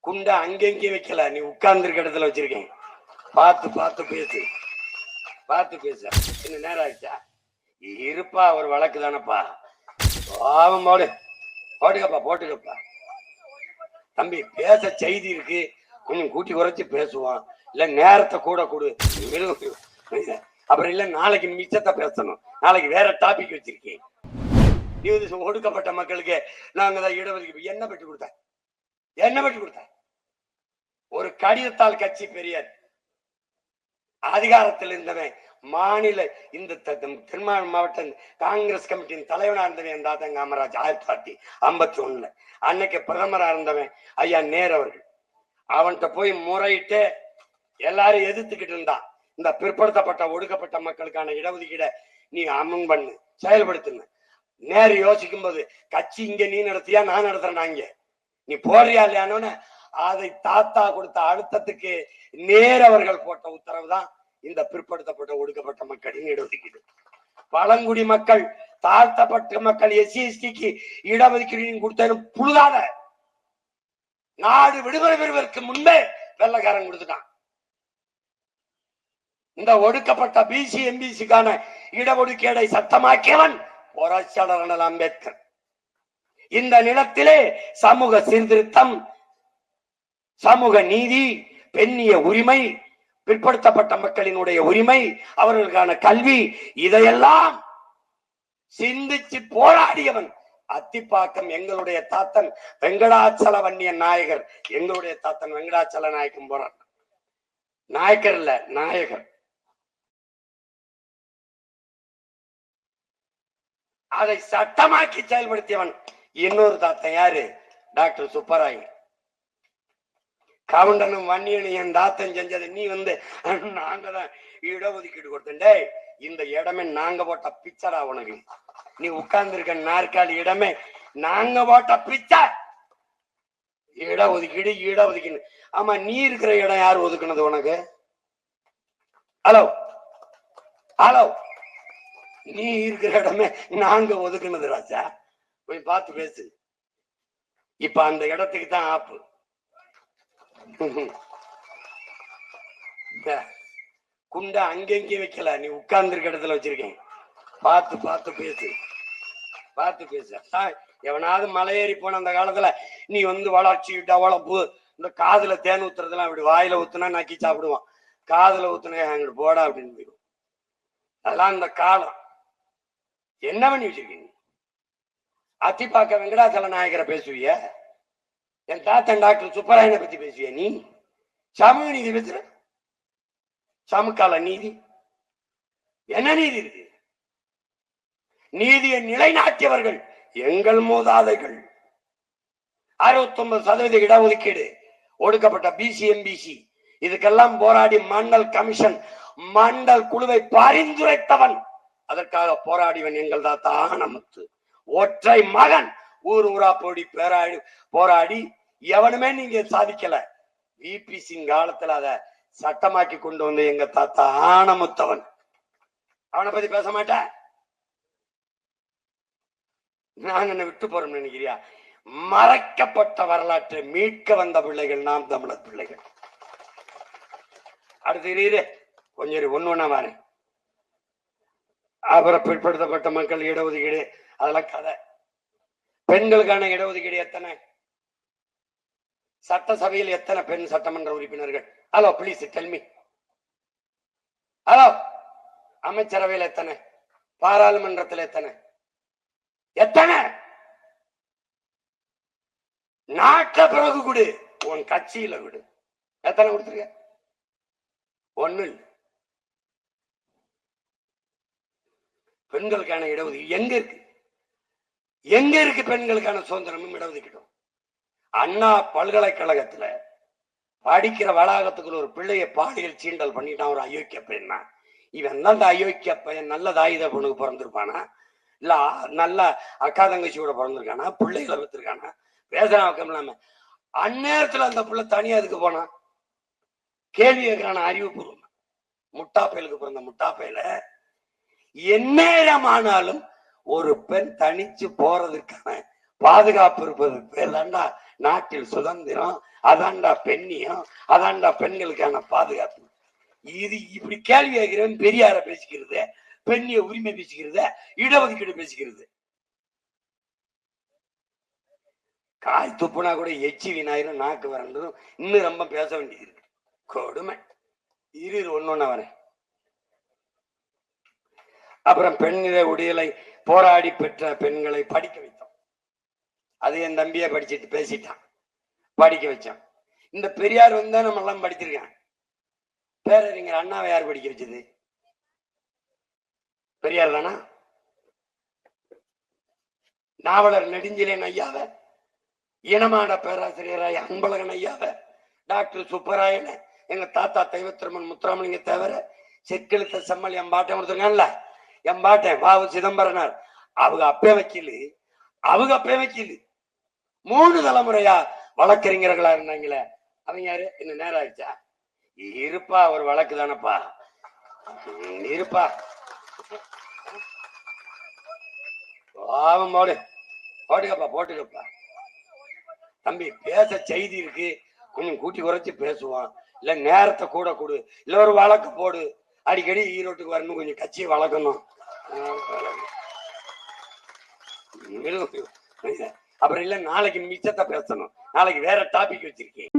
குண்டை அங்கெங்கே வைக்கல, நீ உட்கார்ந்துருக்க இடத்துல வச்சிருக்கேன். பார்த்து பார்த்து பேசு, பார்த்து பேச. இன்னும் நேரம் ஆயிடுச்சா? இருப்பா, ஒரு வழக்கு தானப்பா. பாவம், போடு, போட்டுக்கப்பா, போட்டுக்கப்பா. தம்பி, பேச செய்தி இருக்கு, கொஞ்சம் கூட்டி குறைச்சி பேசுவான். இல்ல நேரத்தை கூட கொடு. அப்புறம் இல்ல நாளைக்கு மிச்சத்தை பேசணும். நாளைக்கு வேற டாபிக் வச்சிருக்கேன். நீ ஒடுக்கப்பட்ட மக்களுக்கு நாங்க தான் இடஒதுக்கீடு என்ன பெற்று கொடுத்த? என்ன பெற்று கொடுத்த? ஒரு கடிதத்தால் கட்சி பெரியார் அதிகாரத்தில் இருந்தவன் மாநில இந்த திருமாவளவன் மாவட்ட காங்கிரஸ் கமிட்டியின் தலைவனா இருந்தவன் என் தாத்தா காமராஜ் 1951 அன்னைக்கு பிரதமரா இருந்தவன் ஐயா நேரு அவர்கள். அவன்கிட்ட போய் முறையிட்டு எல்லாரும் எதிர்த்துக்கிட்டு இருந்தான். இந்த பிற்படுத்தப்பட்ட ஒடுக்கப்பட்ட மக்களுக்கான இடஒதுக்கீடை நீ அமன் பண்ணு, செயல்படுத்துன. நேரு யோசிக்கும் போது கட்சி இங்க நீ நடத்தியா நான் நடத்துறேன், இங்க நீ போறியா இல்லையானோன்னு அதை தாத்தா கொடுத்த அழுத்தத்துக்கு நேரு அவர்கள் போட்ட உத்தரவு தான் இந்த பிற்படுத்தப்பட்ட ஒடுக்கப்பட்ட மக்களின் இடஒதுக்கீடு. பழங்குடி மக்கள், தாழ்த்தப்பட்ட மக்கள், எஸ்சி எஸ்டிக்கு இடஒதுக்கீடு கொடுத்தேன்னு புழுதாத. நாடு விடுதலை பெறுவதற்கு முன்பே வெள்ளக்காரன் கொடுத்துட்டான். இந்த ஒடுக்கப்பட்ட பிசி எம்பிசிக்கான இடஒதுக்கீடை சட்டமாக்கியவன் புரட்சியாளர் அண்ணல் அம்பேத்கர். இந்த நிலத்திலே சமூக சீர்திருத்தம், சமூக நீதி, பெண்ணிய உரிமை, பிற்படுத்தப்பட்ட மக்களினுடைய உரிமை, அவர்களுக்கான கல்வி, இதையெல்லாம் சிந்திச்சு போராடியவன் அத்திப்பாக்கம் எங்களுடைய தாத்தன் வெங்கடாச்சல வன்னியன் நாயகர். எங்களுடைய தாத்தன் வெங்கடாச்சல நாயக்கம் போறார். நாயக்கர் இல்ல, நாயகர். அதை சட்டமாக்கி செயல்படுத்தியவன் இன்னொரு தாத்தன். யாரு? டாக்டர் சுப்பராயன். கவுண்டனும் வன்னியனும் என் தாத்தன் செஞ்சது நீ நாங்க தான் இடஒதுக்கீடு கொடுத்தே. இந்த இடமே நாங்க போட்ட பிச்சடா உனக்கு. நீ உட்கார்ந்து இருக்க நாற்காலி இடமே நாங்க போட்ட பிச்சை. இடஒதுக்கீடு, இடஒதுக்கீடு. ஆமா, நீ இருக்கிற இடம் யார் ஒதுக்குனது உனக்கு? ஹலோ ஹலோ, நீ இருக்கிற இடமே நாங்க ஒதுக்குனது ராஜா. போய் பார்த்து பேசு. இப்ப அந்த இடத்துக்கு தான் ஆப்பு. குண்டை அங்கெங்கே வைக்கல, நீ உட்கார்ந்துருக்க இடத்துல வச்சிருக்கேன். பார்த்து பார்த்து பேசு, பார்த்து பேச. எவனாவது மலையேறி போன அந்த காலத்துல நீ வளர்ச்சி டெவலப்பு, இந்த காதுல தேன் ஊத்துறதுலாம் அப்படி வாயில ஊத்துனா நக்கி சாப்பிடுவான். காதுல ஊத்துனா அங்கிட்டு போடா அப்படின்னு போயிடும். அதெல்லாம் இந்த காலம். என்ன பண்ணி வச்சிருக்கீங்க? அத்திப்பாக்க வெங்கடாச்சல நாயகரை பேசுவிய? என் தாத்தன் டாக்டர் சுப்பராயனை பத்தி பேசுவிய? நீ சமூக நீதி பேசுற? சமகால நீதி என்ன நீதி இருக்கு? நீதியை நிலைநாட்டியவர்கள் எங்கள் மூதாதைகள். 69% இடஒதுக்கீடு, ஒடுக்கப்பட்ட பிசி எம்பிசி, இதுக்கெல்லாம் போராடி மண்டல் கமிஷன், மண்டல் குழுவை பரிந்துரைத்தவன், அதற்காக போராடிவன் எங்கள் தாத்தா ஆனமுத்து. ஒற்றை மகன் ஊர் ஊரா போராடி எவனுமே நீங்க சாதிக்கல. விபி சிங் காலத்துல அத சட்டமாக்கி கொண்டு வந்து எங்க தாத்தா ஆனமுத்தவன். அவனை பத்தி பேச மாட்டேன். நான் என்ன விட்டு போறோம்னு நினைக்கிறியா? மறைக்கப்பட்ட வரலாற்றை மீட்க வந்த பிள்ளைகள் நாம் தமிழர் பிள்ளைகள். அடுத்து கொஞ்சம் ஒண்ணு வாரு. அப்புறம் பிற்படுத்தப்பட்ட மக்கள் இடஒதுக்கீடு, அதெல்லாம் கதை. பெண்களுக்கான இடஒதுக்கீடு எத்தனை? சட்டசபையில் எத்தனை பெண் சட்டமன்ற உறுப்பினர்கள்? Hello, please tell me. Hello, அமைச்சரவையில் எத்தனை? பாராளுமன்றத்தில் எத்தனை? எத்தனை? நாட்ட பிறகு கொடு, உன் கட்சியில கொடு. எத்தனை கொடுத்துருக்க? ஒண்ணு. பெண்களுக்கான இடஒதுக்கீடு எங்க இருக்கு? எங்க இருக்கு பெண்களுக்கான சுதந்திரமும் இடஒதுக்கீடும்? அண்ணா பல்கலைக்கழகத்துல படிக்கிற வளாகத்துக்குள்ள ஒரு பிள்ளைய பாலியல் சீண்டல் பண்ணிட்டான் ஒரு அயோக்கிய பையனா. இவன் தான் அந்த அயோக்கிய பையன் நல்ல தாயுத பொண்ணுக்கு பிறந்திருப்பானா, இல்ல நல்ல அக்கா தங்கச்சியோட பிறந்திருக்கானா, பிள்ளைகளை பெற்றிருக்கானா? பேசுறான் பக்கம் இல்லாம அந்நேரத்துல அந்த பிள்ளை தனியா அதுக்கு போனா கேள்வி கேட்கிறான அறிவுபூர்வம். முட்டாப்பயலுக்கு பிறந்த முட்டாப்பையில எந்நேரமானாலும் ஒரு பெண் தனிச்சு போறதுக்கான பாதுகாப்பு இருப்பது பேர் தாண்டா நாட்டில் சுதந்திரம், அதான்டா பெண்ணியம், அதான்டா பெண்களுக்கான பாதுகாப்பு. இது இப்படி கேள்வி கேட்கிறவன் பெரியார பேசிக்கிறது, பெண்ணிய உரிமை பேசிக்கிறது, இடஒதுக்கீடு பேசிக்கிறது. காய் துப்புனா கூட எச்சி வினாயிரம், நாக்கு வரண்டும், இன்னும் ரொம்ப பேச வேண்டியது இருக்கு. கொடுமை. இரு ஒன்னொன்னா வரேன். அப்புறம் பெண்ணில உடையலை போராடி பெற்ற பெண்களை படிக்க வைத்தோம். அது என் தம்பியை படிச்சுட்டு பேசிட்டான், படிக்க வச்சான். இந்த பெரியார் வந்தா நம்ம எல்லாம் படிச்சிருக்கேன். பேரறிஞர் அண்ணாவை யார் படிக்க வச்சது? பெரியார் தானா? நாவலர் நெடுஞ்செழியன் ஐயாவை, இனமான பேராசிரியராய் அன்பழகன் ஐயாவை, டாக்டர் சுப்பராயன், எங்க தாத்தா தெய்வத்திரமன் முத்துராமலிங்க தவிர செக்கெழுத்த செம்மல் எம்பாட்டன் கொடுத்துருக்கான்ல, எம்பாட்டன் வாவு சிதம்பரனார், அவங்க அப்பே வக்கீல், அவங்க அப்பே வக்கீல், 3 தலைமுறையா வழக்கறிஞர்களா இருந்தாங்களே, அவங்க யாரு? இன்னும் நேரம் ஆயிடுச்சா? இருப்பா, ஒரு வழக்கு தானப்பா, இருப்பா. பாவம், போட்டுக்கப்பா, போட்டுக்கப்பா தம்பி. பேச செய்தி இருக்கு, கொஞ்சம் கூட்டி குறைச்சி பேசுவான். இல்ல நேரத்தை கூட கொடு, இல்ல ஒரு வழக்கு போடு. அடிக்கடி ஈரோட்டுக்கு வரணும், கொஞ்சம் கட்சியை வளர்க்கணும். அப்புறம் இல்ல நாளைக்கு மிச்சத்தை பேசணும், நாளைக்கு வேற டாபிக் வச்சிருக்கேன்.